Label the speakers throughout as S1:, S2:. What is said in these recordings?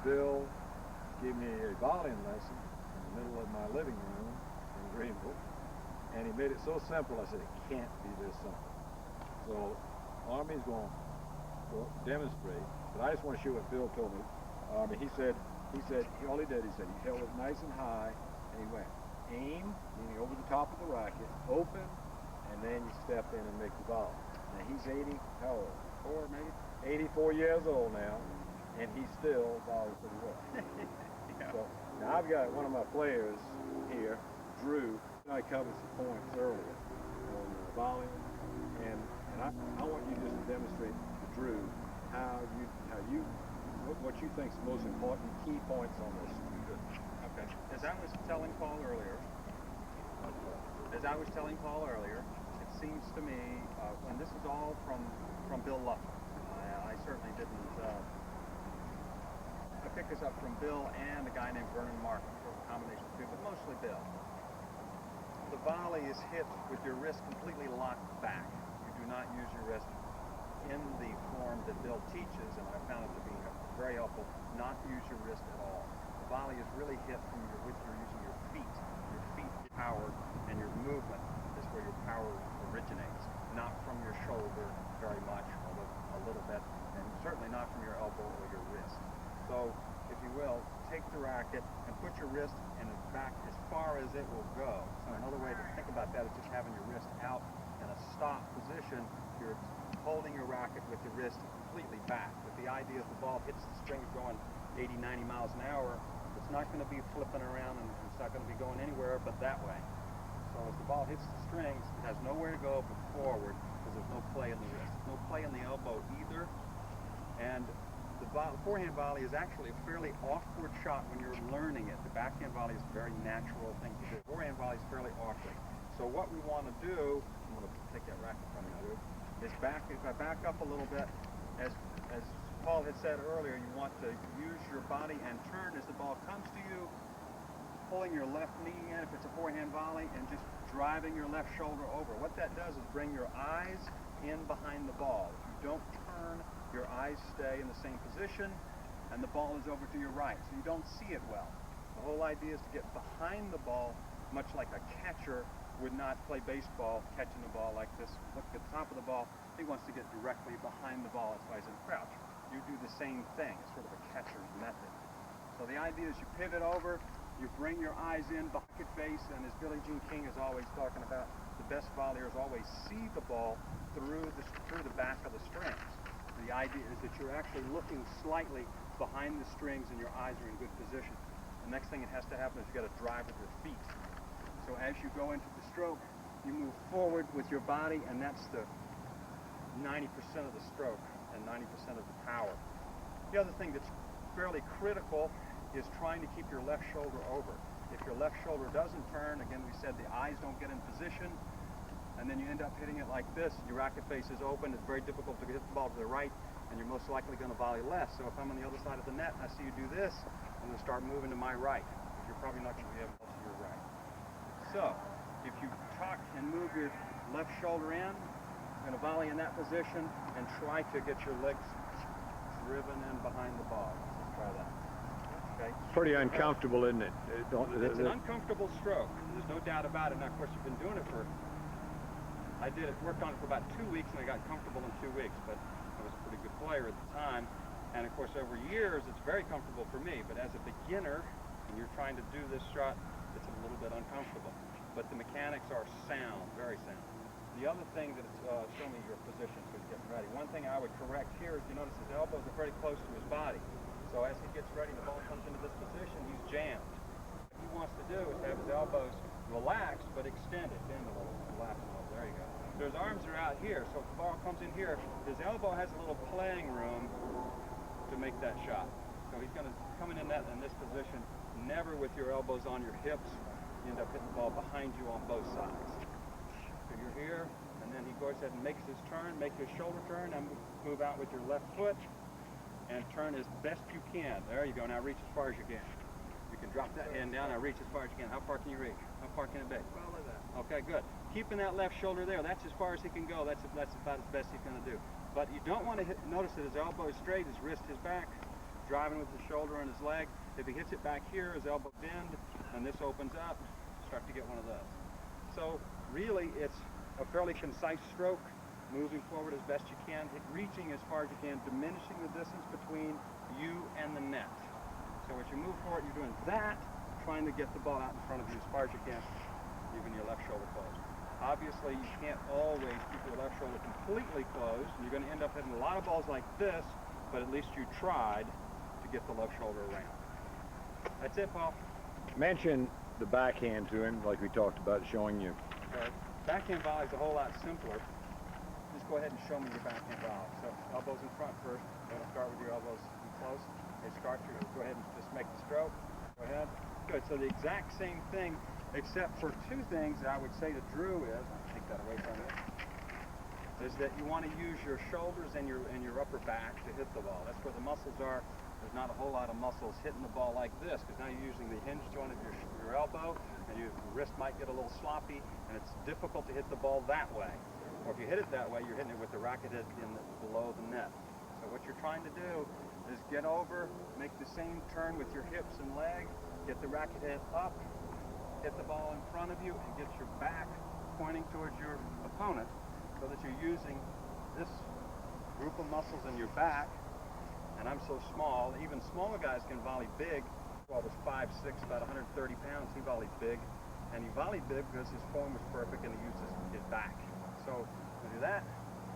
S1: Bill gave me a volleying lesson in the middle of my living room in Greenville, and he made it so simple. I said, it can't be this simple. So Army's going to demonstrate, but I just want to show what Bill told me. He said all he did, he said he held it nice and high, and he went aim, meaning over the top of the racket, open, and then you step in and make the volley. Now he's 80, how old? 4 maybe? 84 years old now, and he still volleys pretty well. Yeah. So now I've got one of my players here, Drew. I covered some points earlier on volleying, and I want you just to demonstrate to Drew what you think is the most important key points on this.
S2: Okay. As I was telling Paul earlier, it seems to me, and this is all from Bill Luffler. I certainly didn't. I picked this up from Bill and a guy named Vernon Martin, for a combination of two, but mostly Bill. The volley is hit with your wrist completely locked back. You do not use your wrist in the form that Bill teaches, and I found it to be very helpful, not use your wrist at all. The volley is really hit from using your feet. Your feet power and your movement is where your power originates, not from your shoulder very much, although a little bit, and certainly not from your elbow or your wrist. So, if you will, take the racket and put your wrist in the back as far as it will go. So another way to think about that is just having your wrist out in a stop position. You're holding your racket with the wrist completely back. But the idea is the ball hits the strings going 80, 90 miles an hour. It's not going to be flipping around, and it's not going to be going anywhere but that way. So as the ball hits the strings, it has nowhere to go but forward, because there's no play in the wrist. There's no play in the elbow either. And the forehand volley is actually a fairly awkward shot when you're learning it. The backhand volley is a very natural thing to do. Forehand volley is fairly awkward. So what we want to do, I'm going to take that racket from you, is if I back up a little bit, as Paul had said earlier, you want to use your body and turn as the ball comes to you, pulling your left knee in if it's a forehand volley, and just driving your left shoulder over. What that does is bring your eyes in behind the ball. If you don't turn, your eyes stay in the same position, and the ball is over to your right, so you don't see it well. The whole idea is to get behind the ball, much like a catcher would not play baseball, catching the ball like this. Look at the top of the ball. He wants to get directly behind the ball. That's why he's in crouch. You do the same thing. It's sort of a catcher's method. So the idea is you pivot over, you bring your eyes in, bucket face, and as Billie Jean King is always talking about, the best volleyers always see the ball through the back of the strings. The idea is that you're actually looking slightly behind the strings and your eyes are in good position. The next thing that has to happen is you've got to drive with your feet. So as you go into the stroke, you move forward with your body, and that's the 90% of the stroke and 90% of the power. The other thing that's fairly critical is trying to keep your left shoulder over. If your left shoulder doesn't turn, again we said the eyes don't get in position, and then you end up hitting it like this, your racket face is open, it's very difficult to hit the ball to the right, and you're most likely going to volley left. So if I'm on the other side of the net and I see you do this, I'm going to start moving to my right, because you're probably not going to be able to to your right. So, if you tuck and move your left shoulder in, you're going to volley in that position and try to get your legs driven in behind the ball. Let's try that. Okay.
S1: Pretty uncomfortable, isn't it?
S2: It's an uncomfortable stroke. There's no doubt about it. Now, of course, you've been doing it worked on it for about 2 weeks, and I got comfortable in 2 weeks, but I was a pretty good player at the time. And of course, over years, it's very comfortable for me, but as a beginner, when you're trying to do this shot, it's a little bit uncomfortable. But the mechanics are sound, very sound. The other thing that it's, show me your position so he's getting ready. One thing I would correct here is you notice his elbows are very close to his body. So as he gets ready, the ball comes into this position, he's jammed. What he wants to do is have his elbows relaxed, but extended. Bend a little, relax a little. There you go. So his arms are out here, so if the ball comes in here, his elbow has a little playing room to make that shot. So he's going to come in this position, never with your elbows on your hips. You end up hitting the ball behind you on both sides. So you're here, and then he goes ahead and makes his turn, make his shoulder turn, and move out with your left foot, and turn as best you can. There you go. Now reach as far as you can. You can drop that hand down. Now reach as far as you can. How far can you reach? How far can it be?
S1: Follow that.
S2: Okay, good. Keeping that left shoulder there. That's as far as he can go. That's about as best he's going to do. But you don't want to notice that his elbow is straight, his wrist is back. driving with his shoulder and his leg. If he hits it back here, his elbow bend, and this opens up, start to get one of those. So really, it's a fairly concise stroke, moving forward as best you can, reaching as far as you can, diminishing the distance between you and the net. So as you move forward, you're doing that, trying to get the ball out in front of you as far as you can, leaving your left shoulder closed. Obviously, you can't always keep your left shoulder completely closed, and you're going to end up hitting a lot of balls like this, but at least you tried to get the left shoulder around. That's it, Paul.
S1: Mention the backhand to him, like we talked about, showing you.
S2: Backhand volley is a whole lot simpler. Just go ahead and show me your backhand volley. So elbows in front first. Don't start with your elbows in close. Hey, Scarpa, go ahead and just make the stroke. Go ahead. Good. So the exact same thing, except for two things that I would say to Drew is, I'll take that away from you, is that you want to use your shoulders and your upper back to hit the ball. That's where the muscles are. There's not a whole lot of muscles hitting the ball like this, because now you're using the hinge joint of your elbow, and your wrist might get a little sloppy, and it's difficult to hit the ball that way. Or if you hit it that way, you're hitting it with the racket head below the net. So what you're trying to do is get over, make the same turn with your hips and leg, get the racket head up, hit the ball in front of you, and get your back pointing towards your opponent, so that you're using this group of muscles in your back. And I'm so small, even smaller guys can volley big. Paul was 5'6", about 130 pounds. He volleyed big, and he volleyed big because his form was perfect and he used his back. So to do that,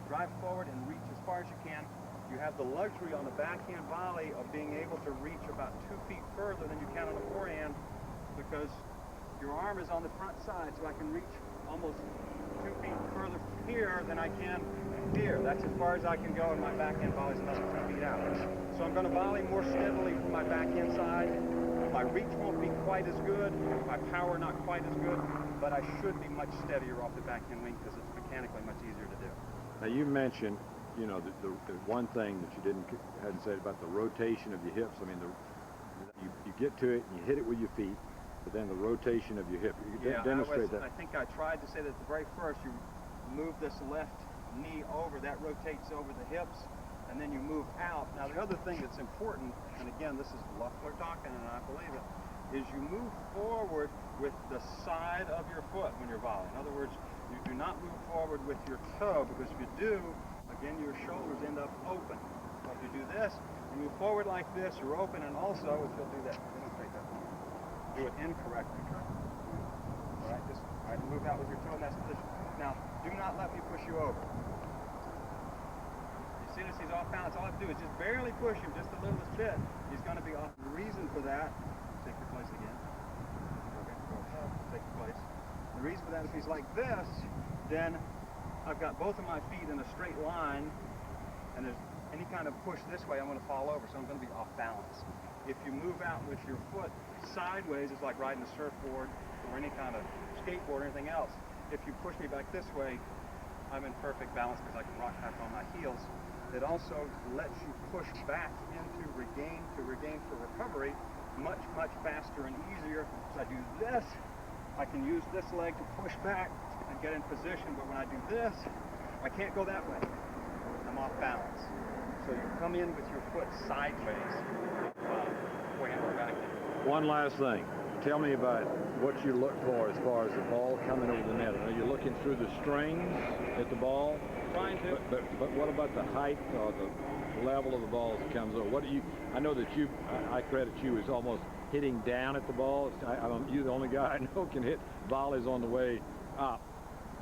S2: drive forward and reach as far as you can. You have the luxury on the backhand volley of being able to reach about 2 feet further than you can on the forehand, because your arm is on the front side, so I can reach almost 2 feet further here than I can here. That's as far as I can go, and my backhand volley is another 2 feet out. So I'm going to volley more steadily from my backhand side. My reach won't be quite as good, my power not quite as good, but I should be much steadier off the backhand wing because it's mechanically much easier to do.
S1: Now you mentioned, you know, the one thing that you hadn't said about the rotation of your hips. I mean, you get to it and you hit it with your feet, but then the rotation of your hip. You demonstrate that.
S2: I think I tried to say that the very first, you move this left knee over, that rotates over the hips, and then you move out. Now the other thing that's important, and again this is Loeffler talking and I believe it, is you move forward with the side of your foot when you're volleying. In other words, you do not move forward with your toe, because if you do, again your shoulders end up open. So if you do this, you move forward like this, you're open, and also if you'll do that, demonstrate that. Do it incorrectly. All right, move out with your toe in that position. Now, do not let me push you over. You see this? He's off balance. All I have to do is just barely push him, just the littlest bit. He's going to be off. The reason for that, take your place again. Okay, go. Take your place. The reason for that, if he's like this, then I've got both of my feet in a straight line, and there's any kind of push this way, I'm going to fall over, so I'm going to be off balance. If you move out with your foot sideways, it's like riding a surfboard or any kind of skateboard or anything else. If you push me back this way, I'm in perfect balance because I can rock back on my heels. It also lets you push back into regain for recovery much, much faster and easier. So I do this, I can use this leg to push back and get in position, but when I do this, I can't go that way. I'm off balance. So you come in with your foot sideways, forehand or backhand.
S1: One last thing. Tell me about what you look for as far as the ball coming over the net. I know you're looking through the strings at the ball.
S2: Trying to.
S1: But what about the height or the level of the ball as it comes over? What do you? I know that I credit you as almost hitting down at the ball. You're the only guy I know can hit volleys on the way up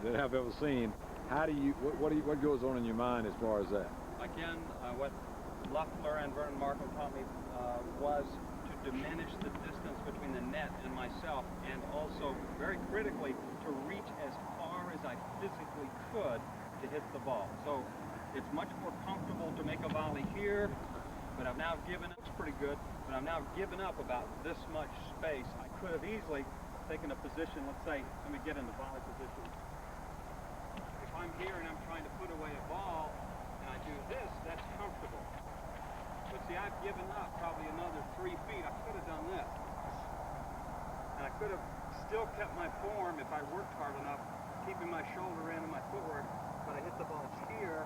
S1: that I've ever seen. How do you? What goes on in your mind as far as that?
S2: Again, what Loeffler and Vernon Markham taught me was to diminish the distance between the net and myself, and also, very critically, to reach as far as I physically could to hit the ball. So it's much more comfortable to make a volley here, but I've now given up. It's pretty good, but I've now given up about this much space. I could have easily taken a position, let's say, let me get in the volley position. If I'm here and I'm trying to put away a ball, and I do this, that's comfortable. But see, I've given up probably another 3 feet. I could have done this. And I could have still kept my form if I worked hard enough, keeping my shoulder in and my footwork, but I hit the ball here,